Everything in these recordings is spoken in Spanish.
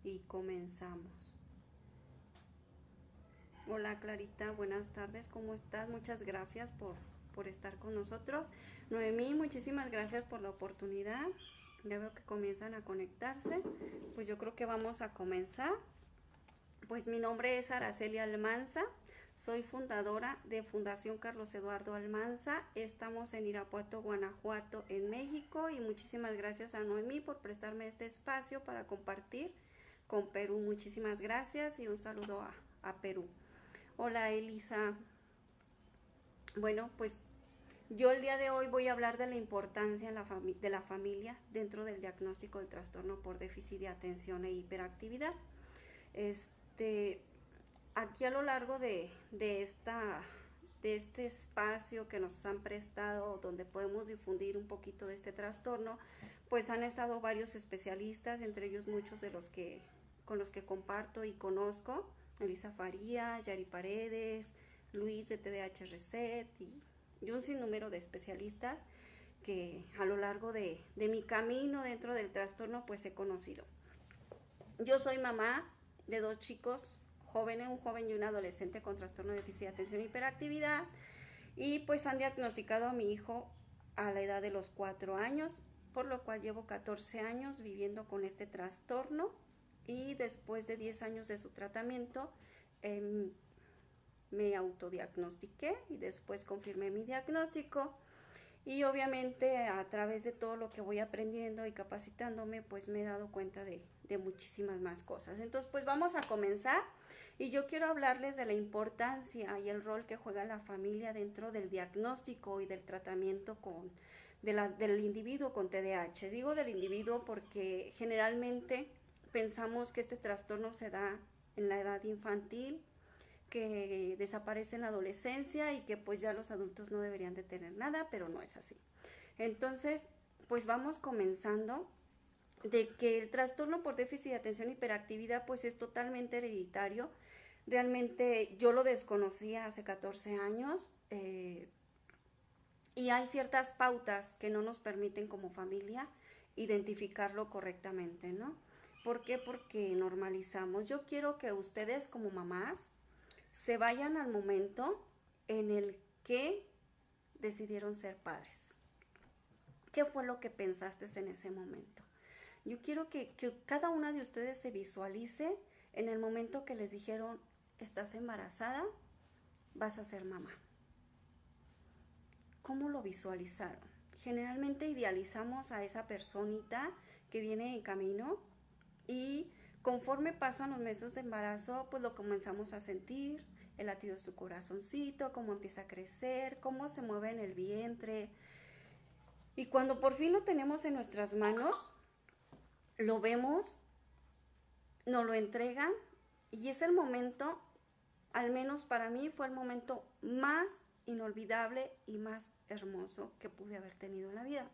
y comenzamos. Hola Clarita, buenas tardes, ¿cómo estás? Muchas gracias por estar con nosotros. Noemí, muchísimas gracias por la oportunidad. Ya veo que comienzan a conectarse. Pues yo creo que vamos a comenzar. Pues mi nombre es Araceli Almanza, soy fundadora de Fundación Carlos Eduardo Almanza. Estamos en Irapuato, Guanajuato, en México, y muchísimas gracias a Noemí por prestarme este espacio para compartir con Perú. Muchísimas gracias y un saludo a Perú. Hola Elisa. Bueno, pues yo el día de hoy voy a hablar de la importancia de la familia dentro del diagnóstico del trastorno por déficit de atención e hiperactividad. Este, Aquí a lo largo de este espacio que nos han prestado, donde podemos difundir un poquito de este trastorno, pues han estado varios especialistas, entre ellos muchos de los que con los que comparto y conozco: Elisa Farías, Yari Paredes, Luis de TDAH Reset y un sinnúmero de especialistas que a lo largo de mi camino dentro del trastorno pues he conocido. Yo soy mamá de dos chicos jóvenes, un joven y un adolescente con trastorno de déficit de atención e hiperactividad, y pues han diagnosticado a mi hijo a la edad de los 4 años, por lo cual llevo 14 años viviendo con este trastorno, y después de 10 años de su tratamiento me autodiagnostiqué y después confirmé mi diagnóstico. Y obviamente a través de todo lo que voy aprendiendo y capacitándome, pues me he dado cuenta de muchísimas más cosas. Entonces, pues vamos a comenzar, y yo quiero hablarles de la importancia y el rol que juega la familia dentro del diagnóstico y del tratamiento del individuo con TDAH. Digo del individuo porque generalmente pensamos que este trastorno se da en la edad infantil, que desaparece en la adolescencia y que pues ya los adultos no deberían de tener nada, pero no es así. Entonces, pues vamos comenzando de que el trastorno por déficit de atención e hiperactividad pues es totalmente hereditario. Realmente yo lo desconocía hace 14 años, y hay ciertas pautas que no nos permiten como familia identificarlo correctamente, ¿no? ¿Por qué? Porque normalizamos. Yo quiero que ustedes como mamás se vayan al momento en el que decidieron ser padres. ¿Qué fue lo que pensaste en ese momento? Yo quiero que cada una de ustedes se visualice en el momento que les dijeron: estás embarazada, vas a ser mamá. ¿Cómo lo visualizaron? Generalmente idealizamos a esa personita que viene en camino, y conforme pasan los meses de embarazo, pues lo comenzamos a sentir, el latido de su corazoncito, cómo empieza a crecer, cómo se mueve en el vientre. Y cuando por fin lo tenemos en nuestras manos, lo vemos, nos lo entregan, y es el momento, al menos para mí, fue el momento más inolvidable y más hermoso que pude haber tenido en la vida.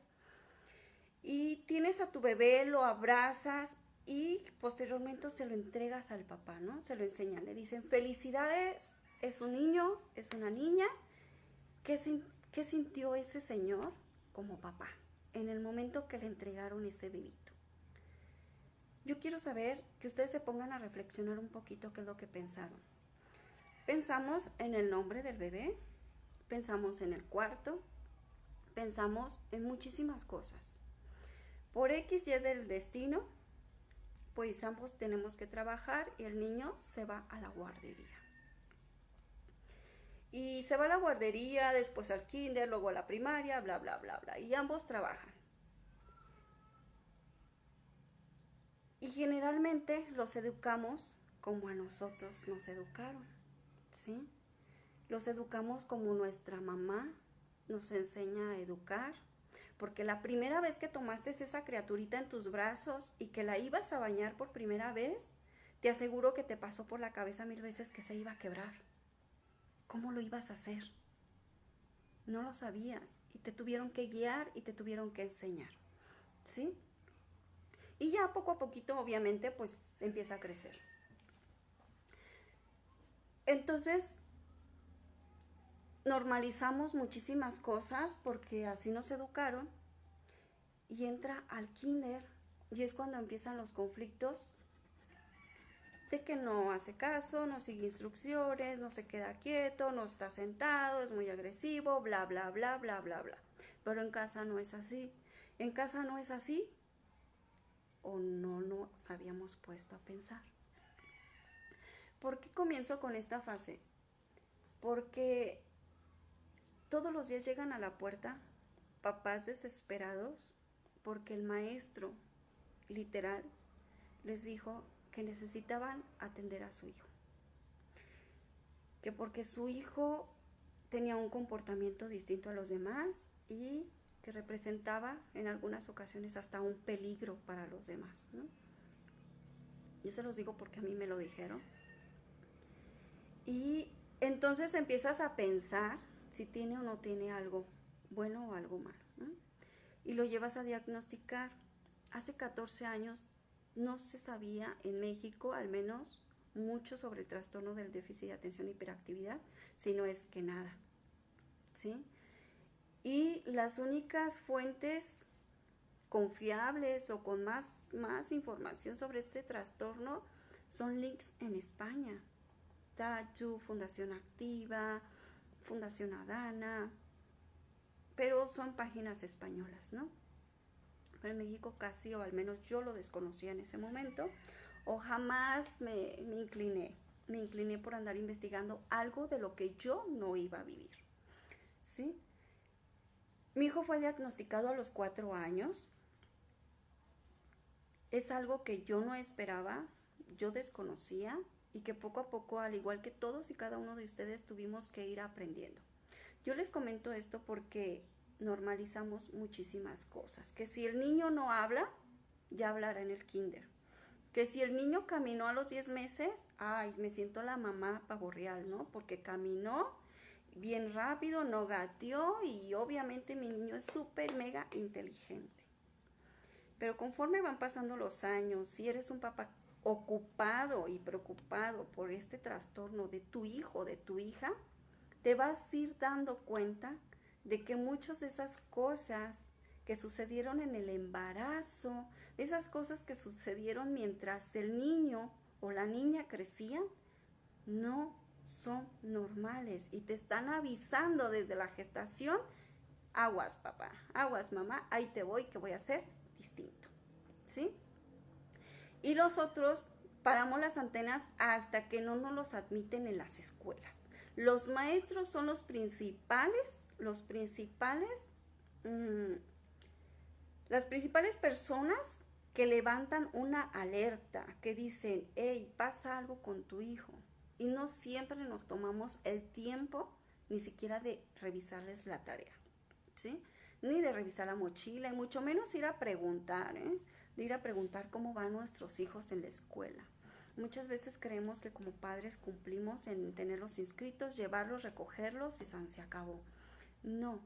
Y tienes a tu bebé, lo abrazas y posteriormente se lo entregas al papá, ¿no? Se lo enseñan, le dicen: felicidades, es un niño, es una niña. ¿Qué sintió ese señor como papá en el momento que le entregaron ese bebito? Yo quiero saber que ustedes se pongan a reflexionar un poquito qué es lo que pensaron. Pensamos en el nombre del bebé, pensamos en el cuarto, pensamos en muchísimas cosas. Por X y del destino, pues ambos tenemos que trabajar y el niño se va a la guardería. Y se va a la guardería, después al kinder, luego a la primaria, bla, bla, bla, bla. Y ambos trabajan. Y generalmente los educamos como a nosotros nos educaron, ¿sí? Los educamos como nuestra mamá nos enseña a educar, porque la primera vez que tomaste esa criaturita en tus brazos y que la ibas a bañar por primera vez, te aseguro que te pasó por la cabeza 1000 veces que se iba a quebrar. ¿Cómo lo ibas a hacer? No lo sabías, y te tuvieron que guiar y te tuvieron que enseñar, ¿sí? Y ya poco a poquito, obviamente, pues empieza a crecer. Entonces, normalizamos muchísimas cosas porque así nos educaron, y entra al kinder y es cuando empiezan los conflictos de que no hace caso, no sigue instrucciones, no se queda quieto, no está sentado, es muy agresivo, bla, bla, bla, bla, bla, bla. Pero en casa no es así. En casa no es así o no nos habíamos puesto a pensar. ¿Por qué comienzo con esta fase? Porque todos los días llegan a la puerta papás desesperados porque el maestro, literal, les dijo que necesitaban atender a su hijo. Que porque su hijo tenía un comportamiento distinto a los demás y que representaba en algunas ocasiones hasta un peligro para los demás, ¿no? Yo se los digo porque a mí me lo dijeron. Y entonces empiezas a pensar si tiene o no tiene algo bueno o algo malo, ¿no? Y lo llevas a diagnosticar. Hace 14 años no se sabía en México, al menos, mucho sobre el trastorno del déficit de atención e hiperactividad, si no es que nada, ¿sí? Y las únicas fuentes confiables o con más información sobre este trastorno son links en España. TACHU, Fundación Activa, Fundación Adana, pero son páginas españolas, ¿no? Pero en México casi, o al menos yo lo desconocía en ese momento, o jamás me incliné por andar investigando algo de lo que yo no iba a vivir, ¿sí? Mi hijo fue diagnosticado a los 4 años. Es algo que yo no esperaba, yo desconocía y que poco a poco, al igual que todos y cada uno de ustedes, tuvimos que ir aprendiendo. Yo les comento esto porque normalizamos muchísimas cosas. Que si el niño no habla, ya hablará en el kinder. Que si el niño caminó a los 10 meses, ay, me siento la mamá pavorreal, ¿no? Porque caminó bien rápido, no gateó y obviamente mi niño es súper mega inteligente. Pero conforme van pasando los años, si eres un papá ocupado y preocupado por este trastorno de tu hijo, de tu hija, te vas a ir dando cuenta de que muchas de esas cosas que sucedieron en el embarazo, de esas cosas que sucedieron mientras el niño o la niña crecían, no son normales y te están avisando desde la gestación: aguas papá, aguas mamá, ahí te voy, que voy a hacer distinto, ¿sí? Y los otros paramos las antenas hasta que no nos los admiten en las escuelas. Los maestros son las principales personas que levantan una alerta, que dicen: hey, pasa algo con tu hijo. Y no siempre nos tomamos el tiempo ni siquiera de revisarles la tarea, ¿sí? Ni de revisar la mochila, y mucho menos ir a preguntar, de ir a preguntar cómo van nuestros hijos en la escuela. Muchas veces creemos que como padres cumplimos en tenerlos inscritos, llevarlos, recogerlos y se acabó. No,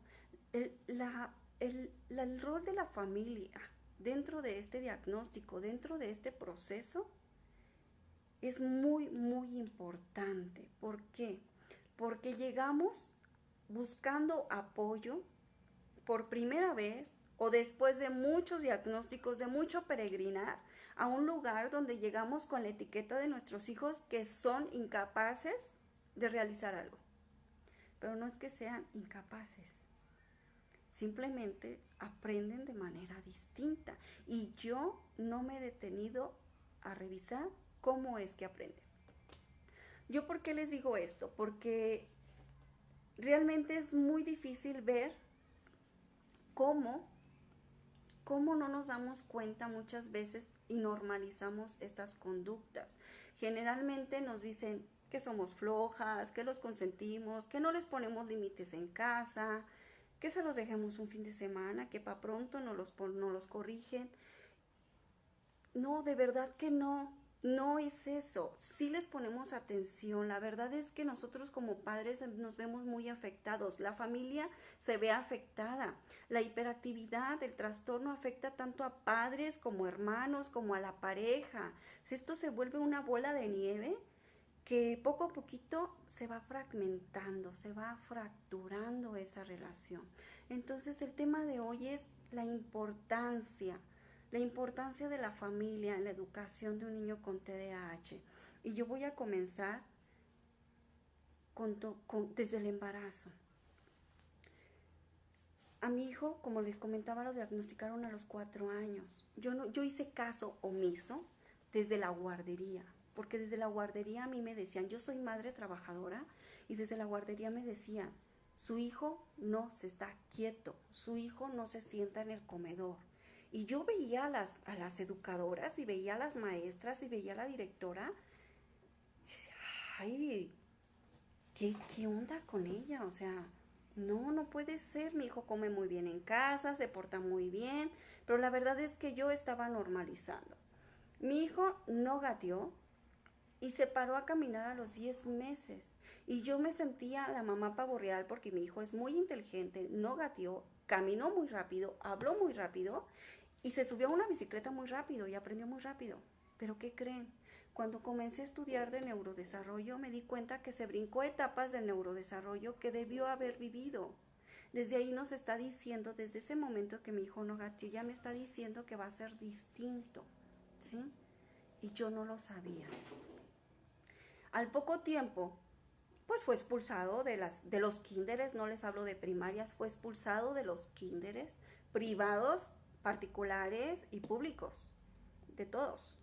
el rol de la familia dentro de este diagnóstico, dentro de este proceso, es muy, muy importante. ¿Por qué? Porque llegamos buscando apoyo por primera vez o después de muchos diagnósticos, de mucho peregrinar, a un lugar donde llegamos con la etiqueta de nuestros hijos que son incapaces de realizar algo. Pero no es que sean incapaces, simplemente aprenden de manera distinta. Y yo no me he detenido a revisar cómo es que aprenden. ¿Yo por qué les digo esto? Porque realmente es muy difícil ver cómo no nos damos cuenta muchas veces y normalizamos estas conductas. Generalmente nos dicen que somos flojas, que los consentimos, que no les ponemos límites en casa, que se los dejemos un fin de semana, que para pronto no los corrigen. No, de verdad que no es eso. Sí les ponemos atención. La verdad es que nosotros como padres nos vemos muy afectados. La familia se ve afectada. La hiperactividad, el trastorno afecta tanto a padres como hermanos, como a la pareja. Si esto se vuelve una bola de nieve que poco a poquito se va fragmentando, se va fracturando esa relación. Entonces el tema de hoy es la importancia de la familia en la educación de un niño con TDAH. Y yo voy a comenzar desde el embarazo. A mi hijo, como les comentaba, lo diagnosticaron a los 4 años. Yo hice caso omiso desde la guardería, porque desde la guardería a mí me decían, yo soy madre trabajadora, y desde la guardería me decían, su hijo no se está quieto, su hijo no se sienta en el comedor. Y yo veía a las educadoras y veía a las maestras y veía a la directora y decía, ay, ¿qué onda con ella? O sea, no puede ser, mi hijo come muy bien en casa, se porta muy bien, pero la verdad es que yo estaba normalizando. Mi hijo no gateó y se paró a caminar a los 10 meses. Y yo me sentía la mamá pavo real porque mi hijo es muy inteligente, no gateó, caminó muy rápido, habló muy rápido y se subió a una bicicleta muy rápido y aprendió muy rápido. Pero ¿qué creen? Cuando comencé a estudiar de neurodesarrollo me di cuenta que se brincó etapas del neurodesarrollo que debió haber vivido. Desde ahí nos está diciendo, desde ese momento que mi hijo no gateó, ya me está diciendo que va a ser distinto, ¿sí? Y yo no lo sabía. Al poco tiempo, pues fue expulsado de los kinderes, no les hablo de primarias, fue expulsado de los kinderes privados, particulares y públicos, de todos.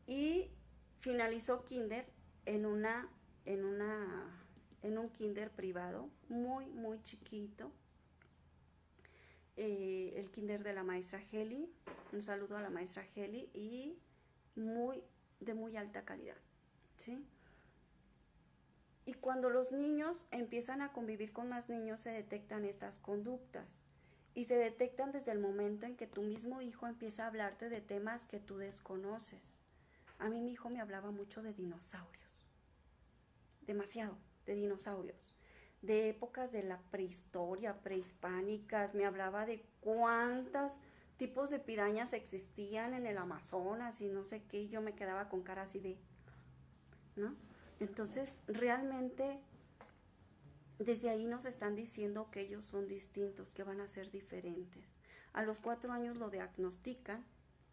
Y finalizó kinder en un kinder privado, muy chiquito. El kinder de la maestra Heli, un saludo a la maestra Heli, y de muy alta calidad, ¿sí? Y cuando los niños empiezan a convivir con más niños, se detectan estas conductas. Y se detectan desde el momento en que tu mismo hijo empieza a hablarte de temas que tú desconoces. A mí mi hijo me hablaba mucho de dinosaurios. Demasiado, de dinosaurios. De épocas de la prehistoria, prehispánicas. Me hablaba de cuántos tipos de pirañas existían en el Amazonas y no sé qué. Y yo me quedaba con cara así de, ¿no? Entonces, realmente, desde ahí nos están diciendo que ellos son distintos, que van a ser diferentes. A los 4 años lo diagnostican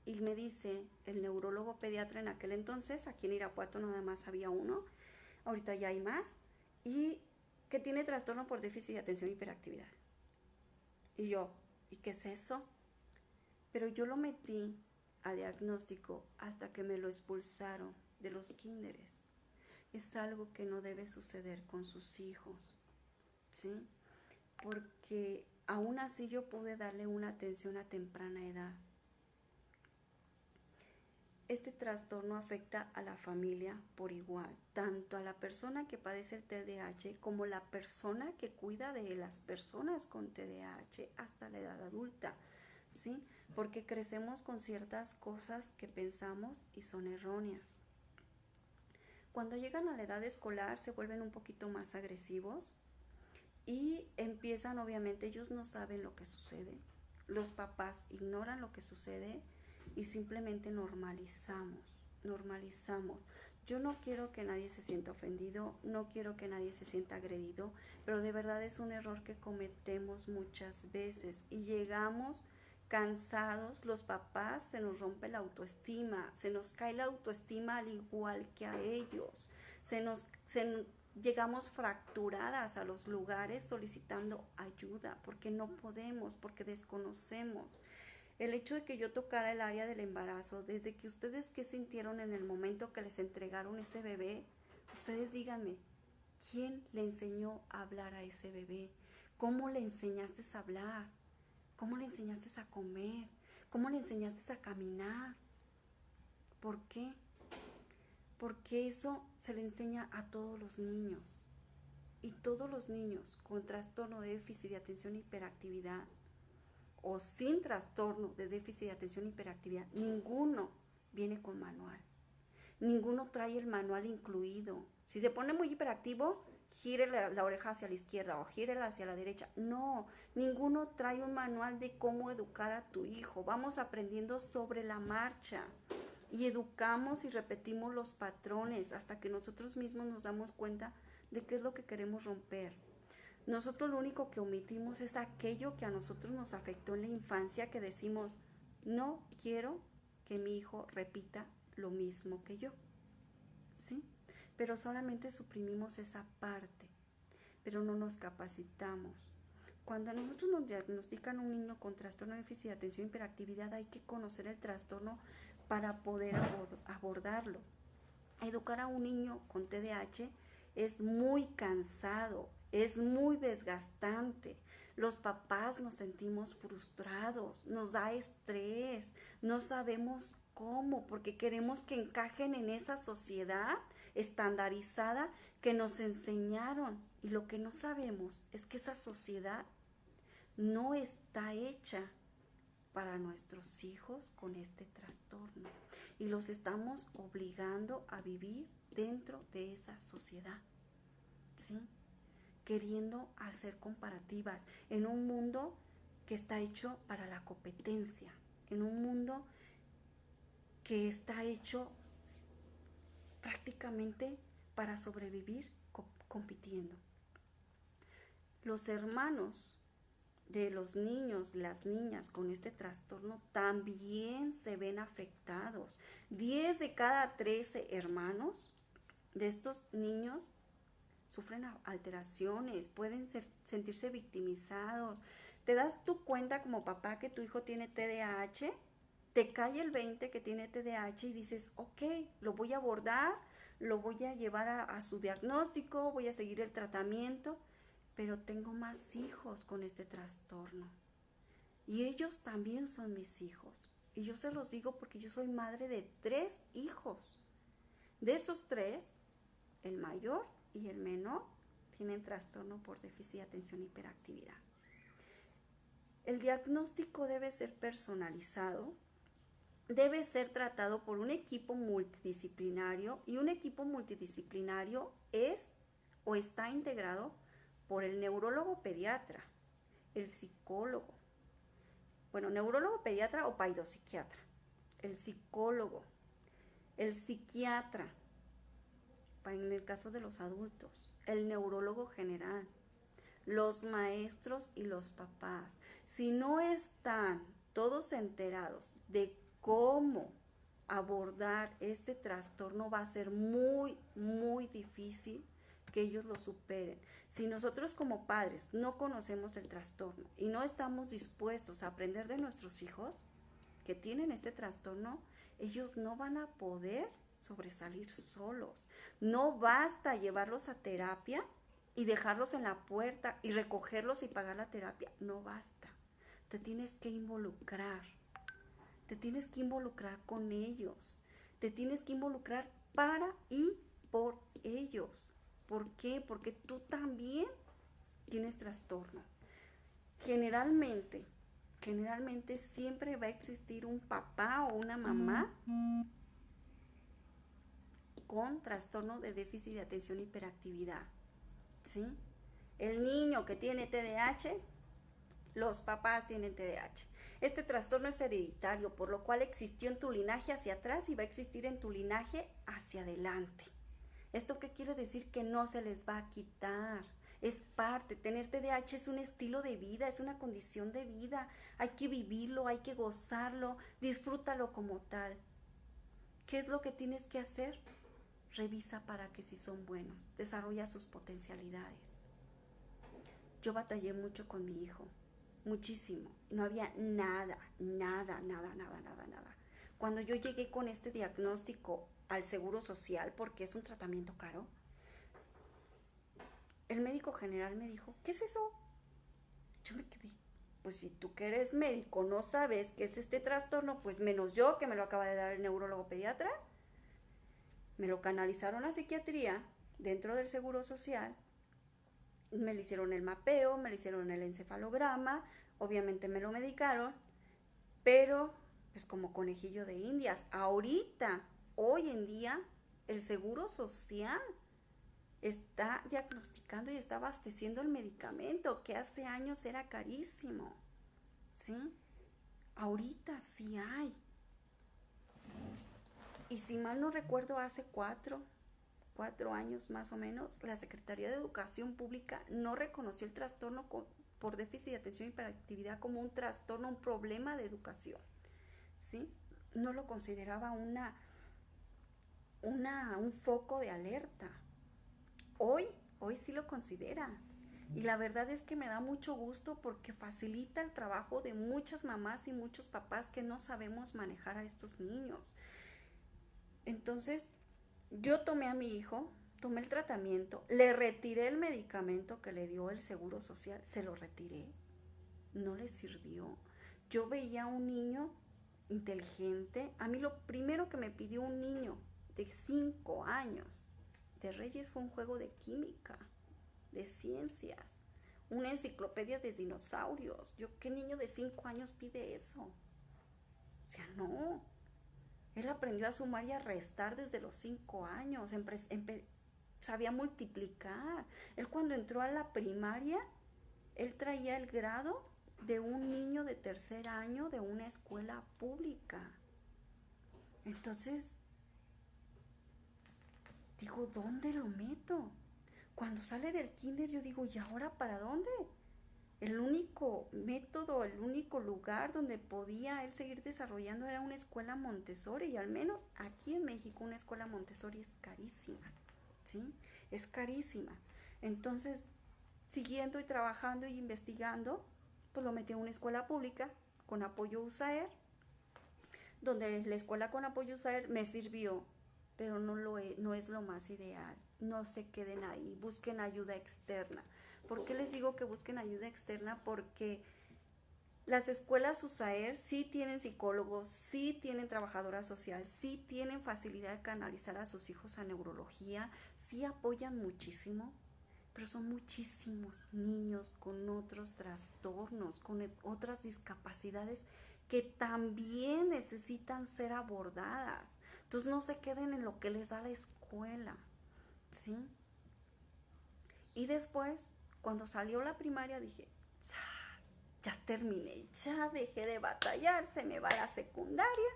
y me dice el neurólogo pediatra en aquel entonces, aquí en Irapuato nada más había uno, ahorita ya hay más, y que tiene trastorno por déficit de atención e hiperactividad. Y yo, ¿y qué es eso? Pero yo lo metí a diagnóstico hasta que me lo expulsaron de los kinderes. Es algo que no debe suceder con sus hijos, ¿sí? Porque aún así yo pude darle una atención a temprana edad. Este trastorno afecta a la familia por igual, tanto a la persona que padece el TDAH como la persona que cuida de las personas con TDAH hasta la edad adulta, ¿sí? Porque crecemos con ciertas cosas que pensamos y son erróneas. Cuando llegan a la edad escolar se vuelven un poquito más agresivos y empiezan, obviamente, ellos no saben lo que sucede, los papás ignoran lo que sucede y simplemente normalizamos. Yo no quiero que nadie se sienta ofendido, no quiero que nadie se sienta agredido, pero de verdad es un error que cometemos muchas veces y llegamos cansados, los papás, se nos rompe la autoestima, se nos cae la autoestima al igual que a ellos, llegamos fracturadas a los lugares solicitando ayuda porque no podemos, porque desconocemos. El hecho de que yo tocara el área del embarazo, desde que ustedes qué sintieron en el momento que les entregaron ese bebé, ustedes díganme, ¿quién le enseñó a hablar a ese bebé? ¿Cómo le enseñaste a hablar? ¿Cómo le enseñaste a comer? ¿Cómo le enseñaste a caminar? ¿Por qué? Porque eso se le enseña a todos los niños. Y todos los niños con trastorno de déficit de atención e hiperactividad o sin trastorno de déficit de atención e hiperactividad, ninguno viene con manual. Ninguno trae el manual incluido. Si se pone muy hiperactivo, gire la oreja hacia la izquierda o gírela hacia la derecha. No, ninguno trae un manual de cómo educar a tu hijo. Vamos aprendiendo sobre la marcha y educamos y repetimos los patrones hasta que nosotros mismos nos damos cuenta de qué es lo que queremos romper. Nosotros lo único que omitimos es aquello que a nosotros nos afectó en la infancia, que decimos, no quiero que mi hijo repita lo mismo que yo. ¿sí? Pero solamente suprimimos esa parte, pero no nos capacitamos. Cuando a nosotros nos diagnostican un niño con trastorno de déficit de atención e hiperactividad, hay que conocer el trastorno para poder abordarlo. Educar a un niño con TDAH es muy cansado, es muy desgastante. Los papás nos sentimos frustrados, nos da estrés, no sabemos cómo, porque queremos que encajen en esa sociedad estandarizada que nos enseñaron. Y lo que no sabemos es que esa sociedad no está hecha para nuestros hijos con este trastorno y los estamos obligando a vivir dentro de esa sociedad, ¿sí? Queriendo hacer comparativas en un mundo que está hecho para la competencia, en un mundo que está hecho prácticamente para sobrevivir compitiendo. Los hermanos de los niños, las niñas con este trastorno también se ven afectados. 10 de cada 13 hermanos de estos niños sufren alteraciones, pueden sentirse victimizados. ¿Te das tú cuenta como papá que tu hijo tiene TDAH? Te cae el 20 que tiene TDAH y dices, ok, lo voy a abordar, lo voy a llevar a su diagnóstico, voy a seguir el tratamiento, pero tengo más hijos con este trastorno. Y ellos también son mis hijos. Y yo se los digo porque yo soy madre de 3 hijos. De esos 3, el mayor y el menor tienen trastorno por déficit de atención e hiperactividad. El diagnóstico debe ser personalizado, debe ser tratado por un equipo multidisciplinario y un equipo multidisciplinario es o está integrado por el neurólogo pediatra, el psicólogo, neurólogo pediatra o paidopsiquiatra, el psicólogo, el psiquiatra, en el caso de los adultos, el neurólogo general, los maestros y los papás. Si no están todos enterados de cómo abordar este trastorno, va a ser muy, muy difícil que ellos lo superen. Si nosotros como padres no conocemos el trastorno y no estamos dispuestos a aprender de nuestros hijos que tienen este trastorno, ellos no van a poder sobresalir solos. No basta llevarlos a terapia y dejarlos en la puerta y recogerlos y pagar la terapia. No basta. Te tienes que involucrar. Te tienes que involucrar con ellos. Te tienes que involucrar para y por ellos. ¿Por qué? Porque tú también tienes trastorno. Generalmente siempre va a existir un papá o una mamá con trastorno de déficit de atención e hiperactividad, ¿sí? El niño que tiene TDAH, los papás tienen TDAH. Este trastorno es hereditario, por lo cual existió en tu linaje hacia atrás y va a existir en tu linaje hacia adelante. ¿Esto qué quiere decir? Que no se les va a quitar. Es parte, tener TDAH es un estilo de vida, es una condición de vida. Hay que vivirlo, hay que gozarlo, disfrútalo como tal. ¿Qué es lo que tienes que hacer? Revisa para que si son buenos, desarrolla sus potencialidades. Yo batallé mucho con mi hijo, muchísimo. No había nada. Cuando yo llegué con este diagnóstico al Seguro Social, porque es un tratamiento caro, el médico general me dijo, ¿qué es eso? Yo me quedé, pues si tú que eres médico no sabes qué es este trastorno, pues menos yo que me lo acaba de dar el neurólogo pediatra. Me lo canalizaron a psiquiatría dentro del Seguro Social, me le hicieron el mapeo, me le hicieron el encefalograma, obviamente me lo medicaron, pero pues como conejillo de indias. Ahorita, hoy en día, el Seguro Social está diagnosticando y está abasteciendo el medicamento que hace años era carísimo, ¿sí? Ahorita sí hay. Y si mal no recuerdo, hace 4 años más o menos, la Secretaría de Educación Pública no reconoció el trastorno por déficit de atención y hiperactividad como un trastorno, un problema de educación, ¿sí? No lo consideraba un foco de alerta. Hoy sí lo considera. Y la verdad es que me da mucho gusto porque facilita el trabajo de muchas mamás y muchos papás que no sabemos manejar a estos niños. Entonces, yo tomé a mi hijo, tomé el tratamiento, le retiré el medicamento que le dio el Seguro Social, se lo retiré, no le sirvió. Yo veía a un niño inteligente. A mí lo primero que me pidió un niño de 5 años de Reyes fue un juego de química, de ciencias, una enciclopedia de dinosaurios. ¿Qué niño de 5 años pide eso? O sea, no. Él aprendió a sumar y a restar desde los 5 años, sabía multiplicar. Él cuando entró a la primaria, él traía el grado de un niño de 3er año de una escuela pública. Entonces, digo, ¿dónde lo meto? Cuando sale del kinder yo digo, ¿y ahora para dónde? El único método, el único lugar donde podía él seguir desarrollando era una escuela Montessori, y al menos aquí en México una escuela Montessori es carísima, ¿sí? Es carísima. Entonces, siguiendo y trabajando y investigando, pues lo metí a una escuela pública con apoyo USAER, donde la escuela con apoyo USAER me sirvió, pero no es lo más ideal. No se queden ahí, busquen ayuda externa. ¿Por qué les digo que busquen ayuda externa? Porque las escuelas USAER sí tienen psicólogos, sí tienen trabajadora social, sí tienen facilidad de canalizar a sus hijos a neurología, sí apoyan muchísimo, pero son muchísimos niños con otros trastornos, con otras discapacidades que también necesitan ser abordadas. Entonces no se queden en lo que les da la escuela, ¿sí? Y después, cuando salió la primaria, dije, ya terminé, ya dejé de batallar, se me va la secundaria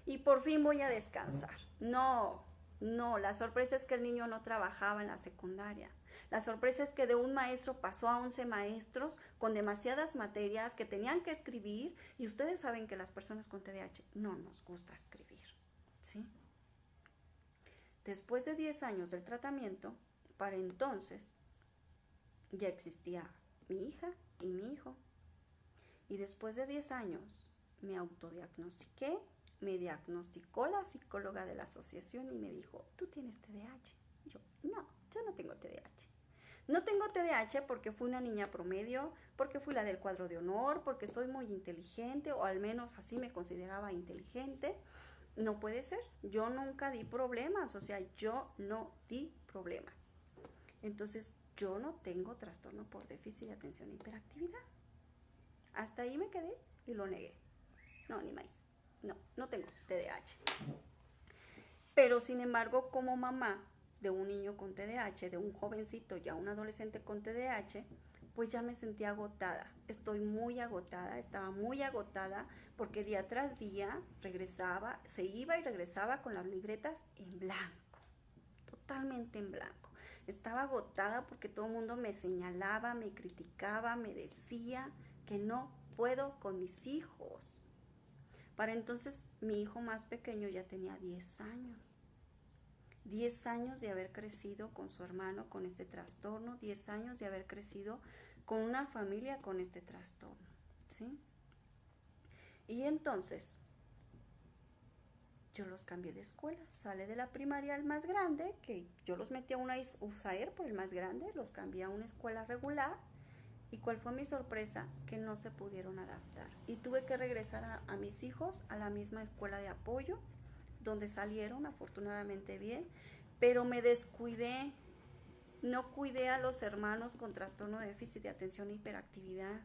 y por fin voy a descansar. No, la sorpresa es que el niño no trabajaba en la secundaria. La sorpresa es que de un maestro pasó a 11 maestros con demasiadas materias que tenían que escribir, y ustedes saben que las personas con TDAH no nos gusta escribir, ¿sí? Después de 10 años del tratamiento, para entonces ya existía mi hija y mi hijo. Y después de 10 años me autodiagnostiqué, me diagnosticó la psicóloga de la asociación y me dijo, ¿tú tienes TDAH? Yo no tengo TDAH. No tengo TDAH porque fui una niña promedio, porque fui la del cuadro de honor, porque soy muy inteligente, o al menos así me consideraba inteligente. No puede ser, yo nunca di problemas, o sea, yo no di problemas. Entonces, yo no tengo trastorno por déficit de atención e hiperactividad. Hasta ahí me quedé y lo negué. No, ni más. No tengo TDAH. Pero sin embargo, como mamá de un niño con TDAH, de un jovencito, ya un adolescente con TDAH, pues ya me sentía agotada. Estoy muy agotada, estaba muy agotada porque día tras día regresaba, se iba y regresaba con las libretas en blanco, totalmente en blanco. Estaba agotada porque todo el mundo me señalaba, me criticaba, me decía que no puedo con mis hijos. Para entonces mi hijo más pequeño ya tenía 10 años. 10 años de haber crecido con su hermano con este trastorno, 10 años de haber crecido con una familia con este trastorno, ¿sí? Y entonces yo los cambié de escuela, sale de la primaria al más grande, que yo los metí a una USAER por el más grande, los cambié a una escuela regular. ¿Y cuál fue mi sorpresa? Que no se pudieron adaptar. Y tuve que regresar a mis hijos a la misma escuela de apoyo, donde salieron afortunadamente bien, pero me descuidé, no cuidé a los hermanos con trastorno de déficit de atención e hiperactividad.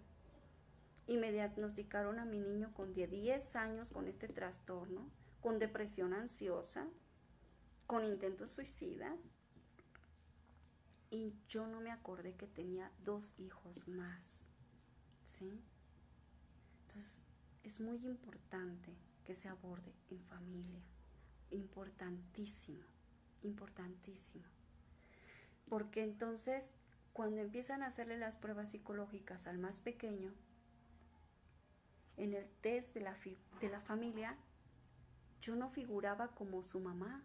Y me diagnosticaron a mi niño con 10 años con este trastorno, con depresión ansiosa, con intentos suicidas. Y yo no me acordé que tenía 2 hijos más, ¿sí? Entonces, es muy importante que se aborde en familia. Importantísimo, importantísimo. Porque entonces, cuando empiezan a hacerle las pruebas psicológicas al más pequeño, en el test de la familia, yo no figuraba como su mamá.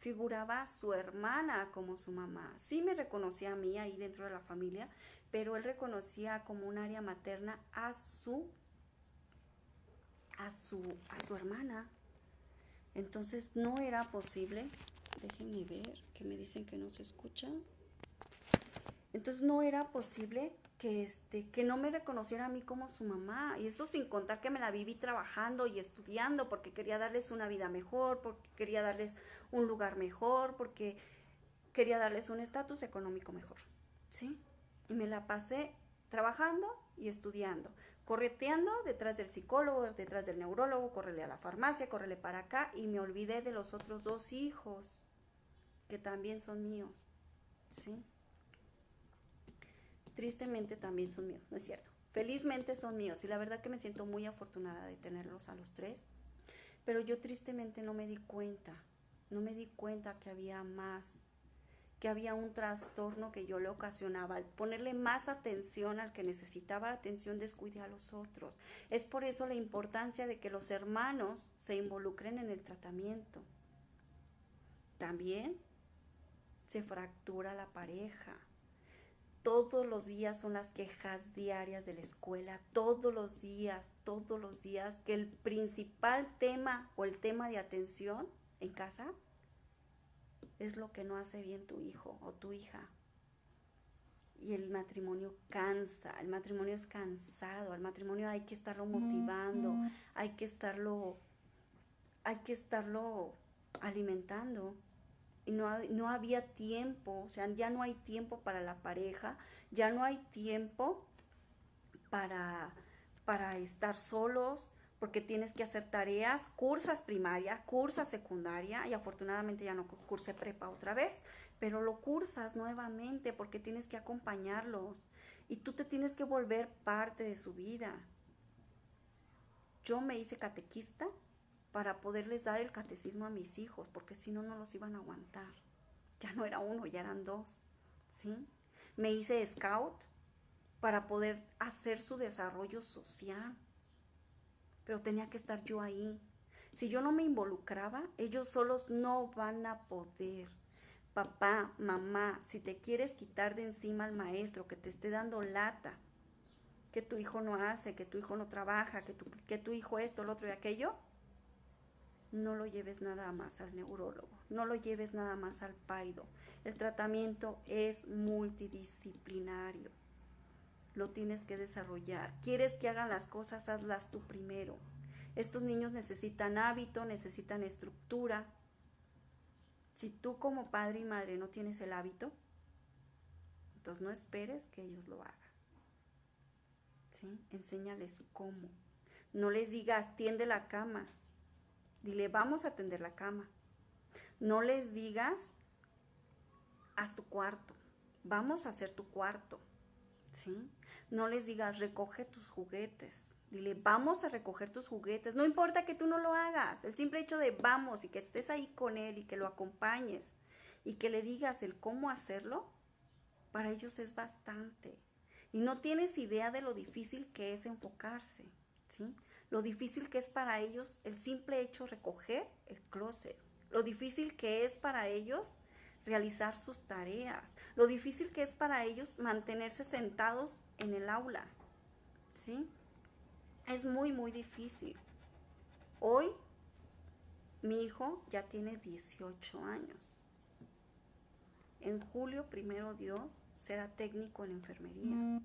figuraba a su hermana como su mamá. Sí me reconocía a mí ahí dentro de la familia, pero él reconocía como un área materna a su hermana. Entonces no era posible, déjenme ver, que me dicen que no se escucha. Entonces no era posible que no me reconociera a mí como su mamá. Y eso sin contar que me la viví trabajando y estudiando porque quería darles una vida mejor, porque quería darles un lugar mejor, porque quería darles un estatus económico mejor, ¿sí? Y me la pasé trabajando y estudiando, correteando detrás del psicólogo, detrás del neurólogo, córrele a la farmacia, córrele para acá, y me olvidé de los otros 2 hijos, que también son míos, ¿sí? Tristemente también son míos, no es cierto. Felizmente son míos y la verdad que me siento muy afortunada de tenerlos a los 3, pero yo tristemente no me di cuenta que había más, que había un trastorno que yo le ocasionaba. Al ponerle más atención al que necesitaba atención, descuidé a los otros. Es por eso la importancia de que los hermanos se involucren en el tratamiento. También se fractura la pareja. Todos los días son las quejas diarias de la escuela, todos los días, que el principal tema o el tema de atención en casa es lo que no hace bien tu hijo o tu hija. Y el matrimonio cansa, el matrimonio es cansado, al matrimonio hay que estarlo motivando, hay que estarlo alimentando. Y no había tiempo, o sea, ya no hay tiempo para la pareja, ya no hay tiempo para estar solos, porque tienes que hacer tareas, cursas primaria, cursas secundaria, y afortunadamente ya no cursé prepa otra vez, pero lo cursas nuevamente porque tienes que acompañarlos y tú te tienes que volver parte de su vida. Yo me hice catequista para poderles dar el catecismo a mis hijos, porque si no, no los iban a aguantar. Ya no era uno, ya eran 2, ¿sí? Me hice scout para poder hacer su desarrollo social, pero tenía que estar yo ahí. Si yo no me involucraba, ellos solos no van a poder. Papá, mamá, si te quieres quitar de encima al maestro que te esté dando lata, que tu hijo no hace, que tu hijo no trabaja, que tu hijo esto, lo otro y aquello, no lo lleves nada más al neurólogo, no lo lleves nada más al paido. El tratamiento es multidisciplinario, lo tienes que desarrollar. ¿Quieres que hagan las cosas? Hazlas tú primero. Estos niños necesitan hábito, necesitan estructura. Si tú como padre y madre no tienes el hábito, entonces no esperes que ellos lo hagan, ¿sí? Enséñales cómo. No les digas, tiende la cama. Dile, vamos a tender la cama. No les digas, haz tu cuarto. Vamos a hacer tu cuarto, ¿sí? No les digas, recoge tus juguetes. Dile, vamos a recoger tus juguetes. No importa que tú no lo hagas. El simple hecho de vamos y que estés ahí con él y que lo acompañes y que le digas el cómo hacerlo, para ellos es bastante. Y no tienes idea de lo difícil que es enfocarse, ¿sí? Lo difícil que es para ellos el simple hecho de recoger el closet. Lo difícil que es para ellos realizar sus tareas. Lo difícil que es para ellos mantenerse sentados en el aula, ¿sí? Es muy, muy difícil. Hoy mi hijo ya tiene 18 años. En julio, primero Dios, será técnico en enfermería.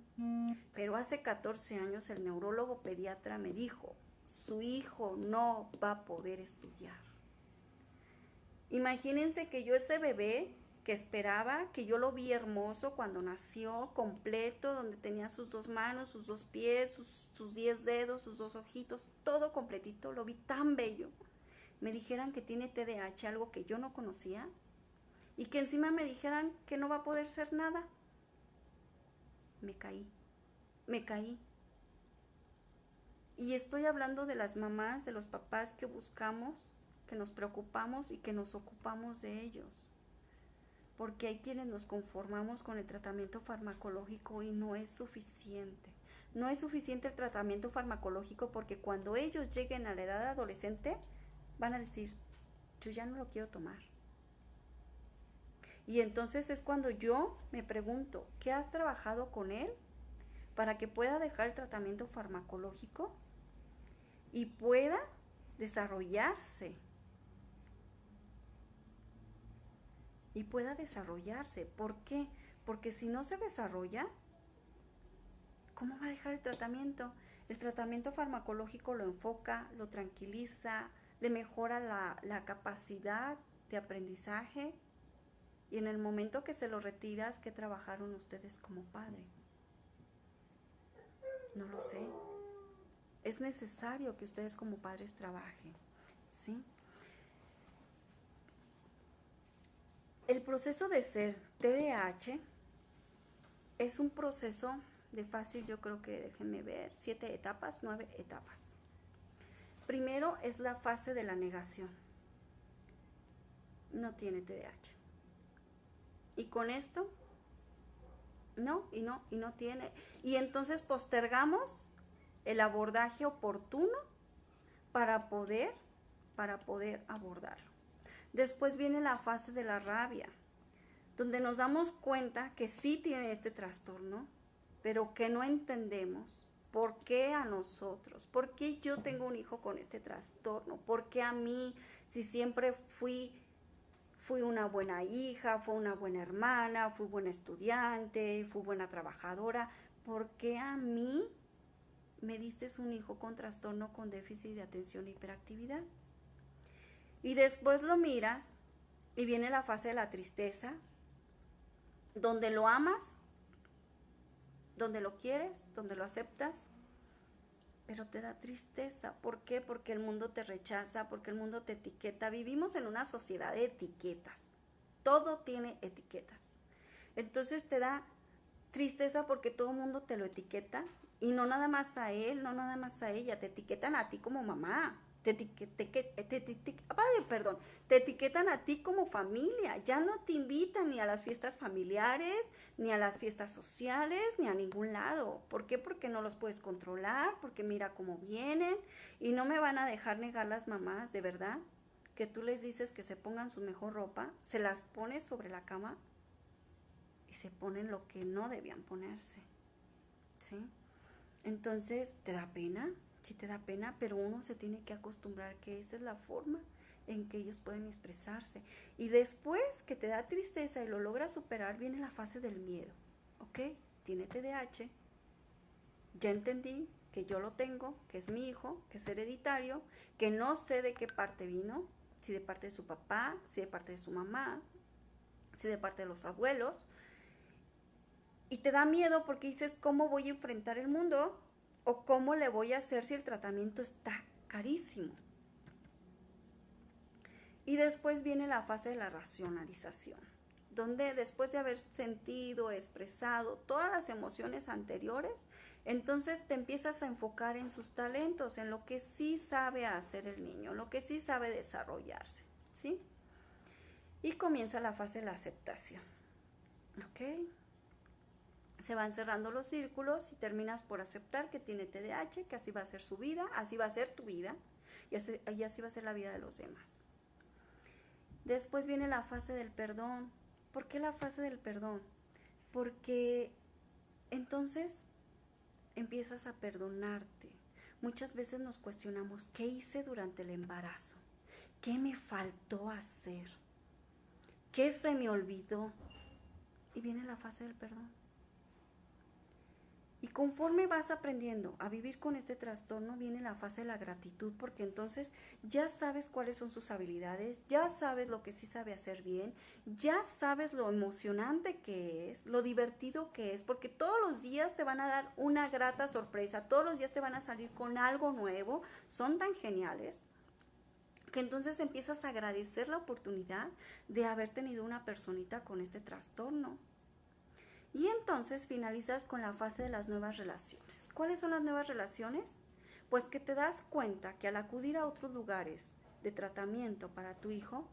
Pero hace 14 años el neurólogo pediatra me dijo, su hijo no va a poder estudiar. Imagínense que yo ese bebé que esperaba, que yo lo vi hermoso cuando nació, completo, donde tenía sus 2 manos, sus 2 pies, sus 10 dedos, sus 2 ojitos, todo completito, lo vi tan bello. Me dijeran que tiene TDAH, algo que yo no conocía, y que encima me dijeran que no va a poder ser nada. Me caí. Y estoy hablando de las mamás, de los papás que buscamos, que nos preocupamos y que nos ocupamos de ellos. Porque hay quienes nos conformamos con el tratamiento farmacológico y no es suficiente. No es suficiente el tratamiento farmacológico porque cuando ellos lleguen a la edad adolescente van a decir, yo ya no lo quiero tomar. Y entonces es cuando yo me pregunto, ¿qué has trabajado con él para que pueda dejar el tratamiento farmacológico y pueda desarrollarse? Y pueda desarrollarse. ¿Por qué? Porque si no se desarrolla, ¿cómo va a dejar el tratamiento? El tratamiento farmacológico lo enfoca, lo tranquiliza, le mejora la capacidad de aprendizaje. Y en el momento que se lo retiras, ¿qué trabajaron ustedes como padre? No lo sé. Es necesario que ustedes como padres trabajen, ¿sí? El proceso de ser TDAH es un proceso de fácil, yo creo que, déjenme ver, 7 etapas, 9 etapas. Primero es la fase de la negación. No tiene TDAH. Y con esto, no tiene. Y entonces postergamos el abordaje oportuno para poder abordarlo. Después viene la fase de la rabia, donde nos damos cuenta que sí tiene este trastorno, pero que no entendemos por qué a nosotros, por qué yo tengo un hijo con este trastorno, por qué a mí, si siempre fui una buena hija, fui una buena hermana, fui buena estudiante, fui buena trabajadora, ¿por qué a mí me diste un hijo con trastorno con déficit de atención e hiperactividad? Y después lo miras y viene la fase de la tristeza, donde lo amas, donde lo quieres, donde lo aceptas, pero te da tristeza. ¿Por qué? Porque el mundo te rechaza, porque el mundo te etiqueta. Vivimos en una sociedad de etiquetas. Todo tiene etiquetas. Entonces te da tristeza porque todo el mundo te lo etiqueta, y no nada más a él, no nada más a ella, te etiquetan a ti como mamá, te etiquetan a ti como familia, ya no te invitan ni a las fiestas familiares, ni a las fiestas sociales, ni a ningún lado. ¿Por qué? Porque no los puedes controlar, porque mira cómo vienen, y no me van a dejar negar las mamás, de verdad, que tú les dices que se pongan su mejor ropa, se las pones sobre la cama y se ponen lo que no debían ponerse, ¿sí? Entonces, ¿te da pena? Sí te da pena, pero uno se tiene que acostumbrar que esa es la forma en que ellos pueden expresarse. Y después que te da tristeza y lo logras superar, viene la fase del miedo. ¿Ok? Tiene TDAH, ya entendí que yo lo tengo, que es mi hijo, que es hereditario, que no sé de qué parte vino, si de parte de su papá, si de parte de su mamá, si de parte de los abuelos. Y te da miedo porque dices, ¿cómo voy a enfrentar el mundo? ¿O cómo le voy a hacer si el tratamiento está carísimo? Y después viene la fase de la racionalización, donde después de haber sentido, expresado todas las emociones anteriores, entonces te empiezas a enfocar en sus talentos, en lo que sí sabe hacer el niño, lo que sí sabe desarrollarse, ¿sí? Y comienza la fase de la aceptación, ¿ok? Se van cerrando los círculos y terminas por aceptar que tiene TDAH, que así va a ser su vida, así va a ser tu vida, y así va a ser la vida de los demás. Después viene la fase del perdón. ¿Por qué la fase del perdón? Porque entonces empiezas a perdonarte. Muchas veces nos cuestionamos, ¿qué hice durante el embarazo? ¿Qué me faltó hacer? ¿Qué se me olvidó? Y viene la fase del perdón. Y conforme vas aprendiendo a vivir con este trastorno, viene la fase de la gratitud, porque entonces ya sabes cuáles son sus habilidades, ya sabes lo que sí sabe hacer bien, ya sabes lo emocionante que es, lo divertido que es, porque todos los días te van a dar una grata sorpresa, todos los días te van a salir con algo nuevo, son tan geniales, que entonces empiezas a agradecer la oportunidad de haber tenido una personita con este trastorno. Y entonces finalizas con la fase de las nuevas relaciones. ¿Cuáles son las nuevas relaciones? Pues que te das cuenta que al acudir a otros lugares de tratamiento para tu hijo,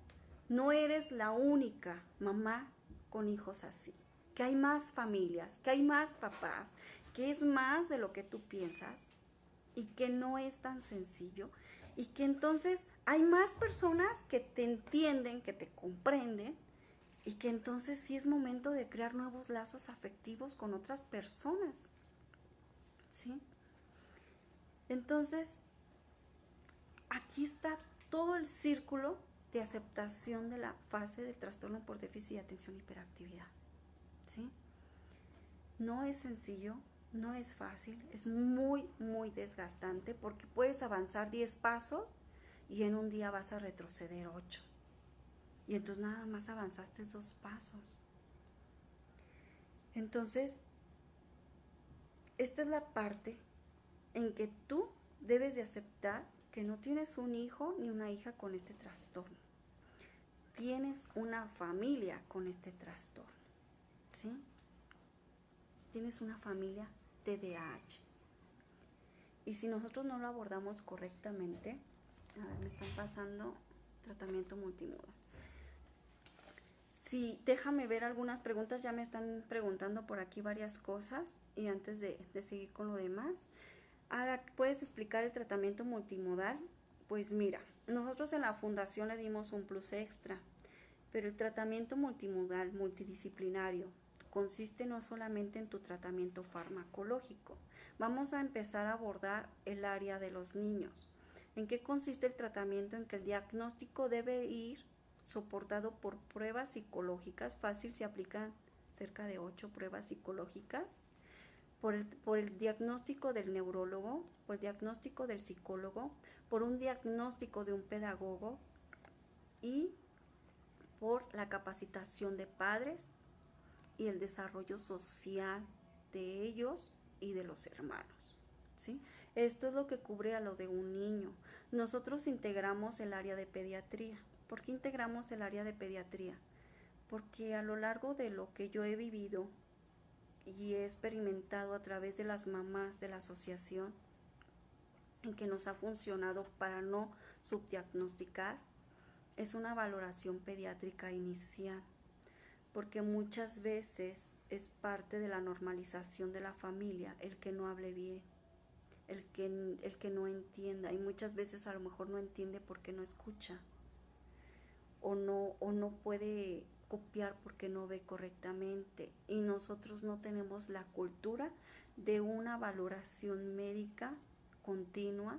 no eres la única mamá con hijos así. Que hay más familias, que hay más papás, que es más de lo que tú piensas y que no es tan sencillo. Y que entonces hay más personas que te entienden, que te comprenden, y que entonces sí es momento de crear nuevos lazos afectivos con otras personas, ¿sí? Entonces, aquí está todo el círculo de aceptación de la fase del trastorno por déficit de atención y hiperactividad, ¿sí? No es sencillo, no es fácil, es muy, muy desgastante porque puedes avanzar 10 pasos y en un día vas a retroceder 8. Y entonces nada más avanzaste 2 pasos. Entonces, esta es la parte en que tú debes de aceptar que no tienes un hijo ni una hija con este trastorno. Tienes una familia con este trastorno, ¿sí? Tienes una familia TDAH. Y si nosotros no lo abordamos correctamente, a ver, me están pasando tratamiento multimodal. Sí, déjame ver algunas preguntas, ya me están preguntando por aquí varias cosas y antes de seguir con lo demás. Ahora, ¿puedes explicar el tratamiento multimodal? Pues mira, nosotros en la fundación le dimos un plus extra, pero el tratamiento multimodal, multidisciplinario, consiste no solamente en tu tratamiento farmacológico. Vamos a empezar a abordar el área de los niños. ¿En qué consiste el tratamiento? En que el diagnóstico debe ir soportado por pruebas psicológicas. Fácil, se aplican cerca de 8 pruebas psicológicas. Por el diagnóstico del neurólogo, por el diagnóstico del psicólogo, por un diagnóstico de un pedagogo y por la capacitación de padres y el desarrollo social de ellos y de los hermanos, ¿sí? Esto es lo que cubre a lo de un niño. Nosotros integramos el área de pediatría. ¿Por qué integramos el área de pediatría? Porque a lo largo de lo que yo he vivido y he experimentado a través de las mamás de la asociación, en que nos ha funcionado para no subdiagnosticar, es una valoración pediátrica inicial, porque muchas veces es parte de la normalización de la familia el que no hable bien, el que no entienda, y muchas veces a lo mejor no entiende porque no escucha, o no puede copiar porque no ve correctamente, y nosotros no tenemos la cultura de una valoración médica continua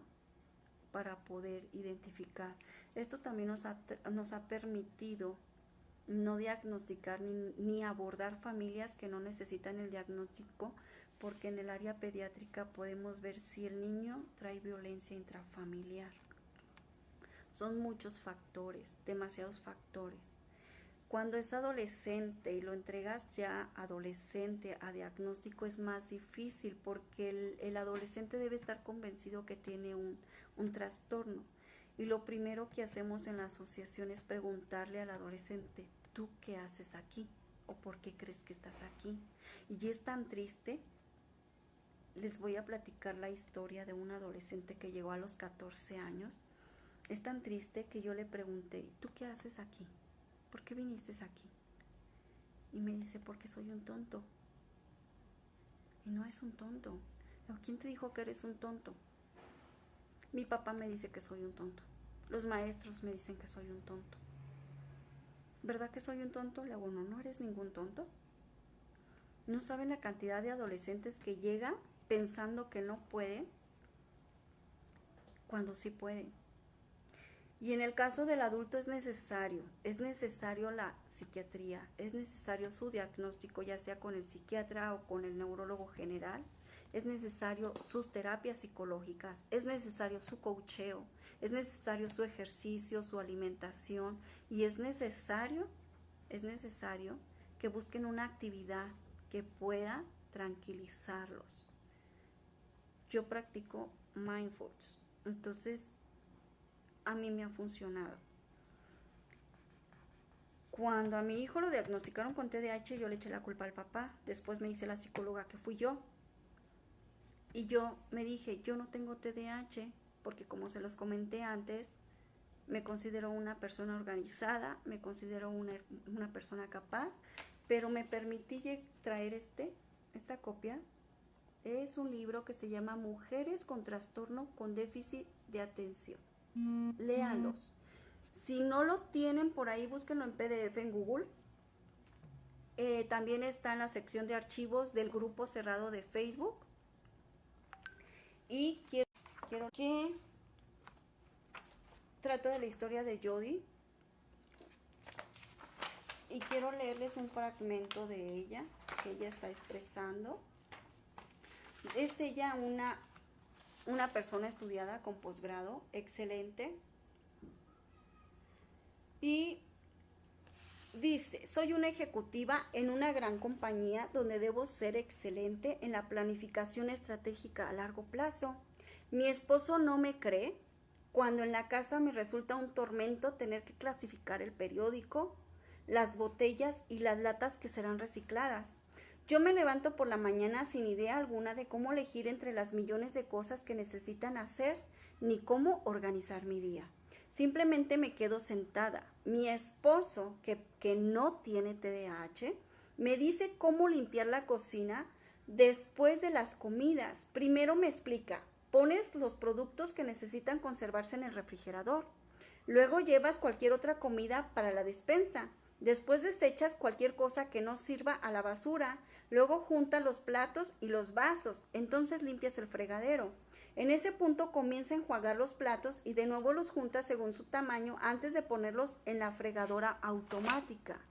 para poder identificar. Esto también nos ha permitido no diagnosticar ni abordar familias que no necesitan el diagnóstico, porque en el área pediátrica podemos ver si el niño trae violencia intrafamiliar. Son muchos factores, demasiados factores. Cuando es adolescente y lo entregas ya adolescente a diagnóstico es más difícil, porque el adolescente debe estar convencido que tiene un trastorno. Y lo primero que hacemos en la asociación es preguntarle al adolescente, ¿tú qué haces aquí? ¿O por qué crees que estás aquí? Y es tan triste. Les voy a platicar la historia de un adolescente que llegó a los 14 años. Es tan triste que yo le pregunté, ¿tú qué haces aquí? ¿Por qué viniste aquí? Y me dice, porque soy un tonto. Y no es un tonto. ¿Quién te dijo que eres un tonto? Mi papá me dice que soy un tonto. Los maestros me dicen que soy un tonto. ¿Verdad que soy un tonto? Le hago, no eres ningún tonto. No saben la cantidad de adolescentes que llegan pensando que no pueden, cuando sí pueden. Y en el caso del adulto es necesario la psiquiatría, es necesario su diagnóstico, ya sea con el psiquiatra o con el neurólogo general, es necesario sus terapias psicológicas, es necesario su coacheo, es necesario su ejercicio, su alimentación, y es necesario que busquen una actividad que pueda tranquilizarlos. Yo practico mindfulness, entonces a mí me ha funcionado. Cuando a mi hijo lo diagnosticaron con TDAH, yo le eché la culpa al papá. Después me dice la psicóloga que fui yo. Y yo me dije, yo no tengo TDAH, porque como se los comenté antes, me considero una persona organizada, me considero una persona capaz, pero me permití traer esta copia. Es un libro que se llama Mujeres con trastorno con déficit de atención. Léanlos. Si no lo tienen por ahí, búsquenlo en PDF en Google También está en la sección de archivos del grupo cerrado de Facebook. Y quiero que trata de la historia de Jody. Y quiero leerles un fragmento de ella, que ella está expresando. Es ella una persona estudiada con posgrado, excelente. Y dice, soy una ejecutiva en una gran compañía donde debo ser excelente en la planificación estratégica a largo plazo. Mi esposo no me cree cuando en la casa me resulta un tormento tener que clasificar el periódico, las botellas y las latas que serán recicladas. Yo me levanto por la mañana sin idea alguna de cómo elegir entre las millones de cosas que necesitan hacer ni cómo organizar mi día. Simplemente me quedo sentada. Mi esposo, que no tiene TDAH, me dice cómo limpiar la cocina después de las comidas. Primero me explica, pones los productos que necesitan conservarse en el refrigerador. Luego llevas cualquier otra comida para la despensa. Después desechas cualquier cosa que no sirva a la basura. Luego juntas los platos y los vasos. Entonces limpias el fregadero. En ese punto comienza a enjuagar los platos y de nuevo los juntas según su tamaño antes de ponerlos en la fregadora automática.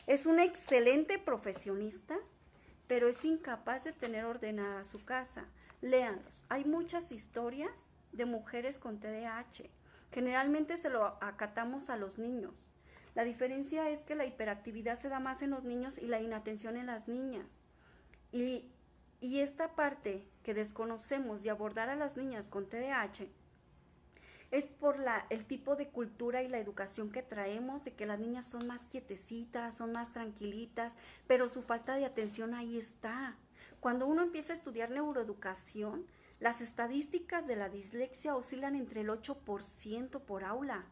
Es una excelente profesionista, pero es incapaz de tener ordenada su casa. Léanlos. Hay muchas historias de mujeres con TDAH. Generalmente se lo acatamos a los niños. La diferencia es que la hiperactividad se da más en los niños y la inatención en las niñas. Y esta parte que desconocemos de abordar a las niñas con TDAH es por el tipo de cultura y la educación que traemos, de que las niñas son más quietecitas, son más tranquilitas, pero su falta de atención ahí está. Cuando uno empieza a estudiar neuroeducación, las estadísticas de la dislexia oscilan entre el 8% por aula.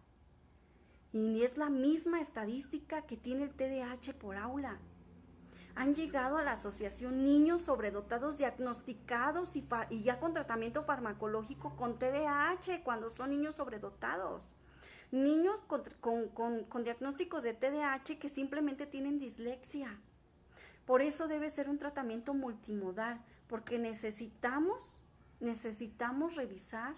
Y es la misma estadística que tiene el TDAH por aula. Han llegado a la asociación niños sobredotados diagnosticados y ya con tratamiento farmacológico con TDAH cuando son niños sobredotados. Niños con diagnósticos de TDAH que simplemente tienen dislexia. Por eso debe ser un tratamiento multimodal, porque necesitamos revisar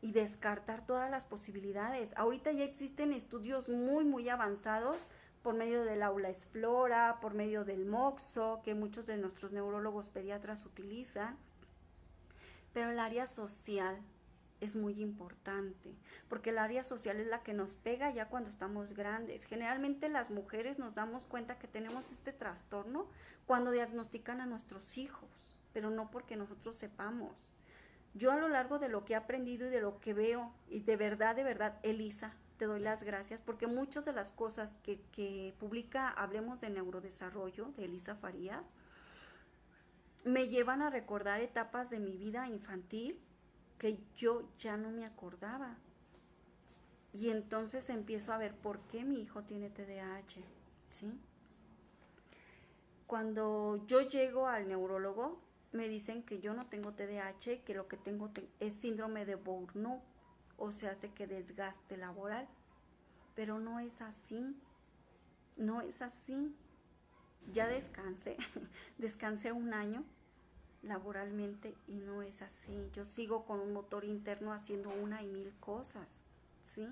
y descartar todas las posibilidades. Ahorita ya existen estudios muy avanzados por medio del Aula Explora, por medio del MOXO, que muchos de nuestros neurólogos pediatras utilizan, pero el área social es muy importante, porque el área social es la que nos pega ya cuando estamos grandes. Generalmente las mujeres nos damos cuenta que tenemos este trastorno cuando diagnostican a nuestros hijos, pero no porque nosotros sepamos. Yo a lo largo de lo que he aprendido y de lo que veo, y de verdad, Elisa, te doy las gracias, porque muchas de las cosas que publica Hablemos de Neurodesarrollo, de Elisa Farías, me llevan a recordar etapas de mi vida infantil que yo ya no me acordaba. Y entonces empiezo a ver por qué mi hijo tiene TDAH, ¿sí? Cuando yo llego al neurólogo, me dicen que yo no tengo TDAH, que lo que tengo es síndrome de Burnout, o sea, hace que desgaste laboral. Pero no es así, no es así. Ya descansé, descansé un año laboralmente y no es así. Yo sigo con un motor interno haciendo una y mil cosas, ¿sí?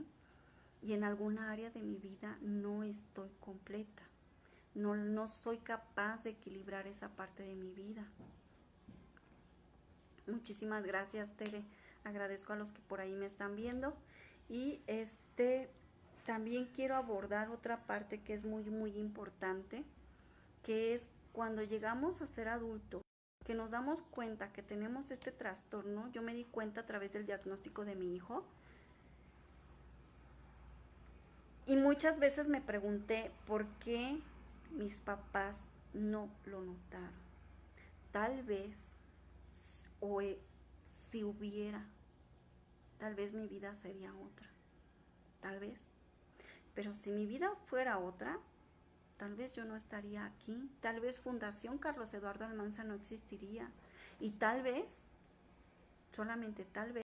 Y en alguna área de mi vida no estoy completa. No soy capaz de equilibrar esa parte de mi vida. Muchísimas gracias, Tere. Agradezco a los que por ahí me están viendo. Y también quiero abordar otra parte que es muy importante, que es cuando llegamos a ser adultos, que nos damos cuenta que tenemos este trastorno. Yo me di cuenta a través del diagnóstico de mi hijo. Y muchas veces me pregunté por qué mis papás no lo notaron. Tal vez, si hubiera, tal vez mi vida sería otra. Tal vez. Pero si mi vida fuera otra, tal vez yo no estaría aquí. Tal vez Fundación Carlos Eduardo Almanza no existiría. Y tal vez, solamente tal vez,